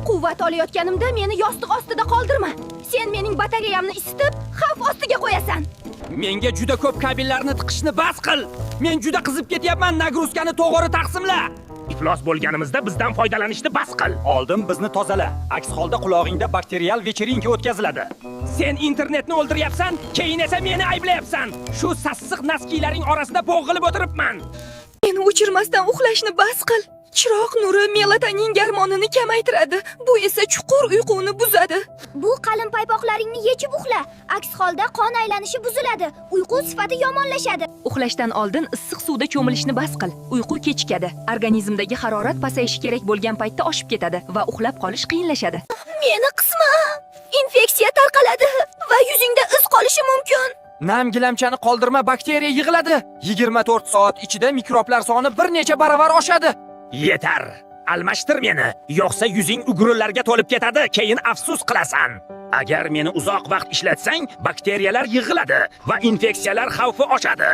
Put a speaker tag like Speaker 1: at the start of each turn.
Speaker 1: Quvvat olayotganimda meni yostiq ostida qoldirma. Sen mening batareyamni isitib, xavf ostiga qo'yasan.
Speaker 2: Menga juda ko'p kabellarni tiqishni bas qil. Men juda qizib ketyapman, nagruzkani to'g'ri taqsimla.
Speaker 3: Iflos bo'lganimizda bizdan foydalanishni bas qil.
Speaker 4: Oldin bizni tozala. Aks holda qulog'ingda bakterial vechirinka o'tkaziladi.
Speaker 2: Sen internetni o'ldiryapsan, keyin esa meni ayblayapsan. Shu sassiq naskiylaring orasida bo'g'ilib o'tiribman.
Speaker 1: Meni o'chirmasdan uxlashni bas qil. Chiroq nuri melatonin gormonini kamaytiradi. Bu esa chuqur uyquni buzadi.
Speaker 5: Bu qalin paypoqlaringni yechib uxla. Aks holda qon aylanishi buziladi. Uyqu sifati yomonlashadi.
Speaker 1: Uxlashdan oldin issiq suvda cho'milishni bas qil. Uyqu kechikadi. Organizmdagi harorat pasayishi kerak bo'lgan paytda oshib ketadi va uxlab qolish qiyinlashadi. Meni qisma. Infeksiya tarqaladi va yuzingda iz qolishi mumkin.
Speaker 2: Nam gilamchani qoldirma, bakteriya yig'iladi. 24 soat ichida mikroblar soni bir necha baravar oshadi.
Speaker 3: Yetar. Almashtir meni, yo'qsa yuzing ugurlarga to'lib ketadi, keyin afsus qilasan. Agar meni uzoq vaqt ishlatsang, bakteriyalar yig'iladi va infeksiyalar xavfi oshadi.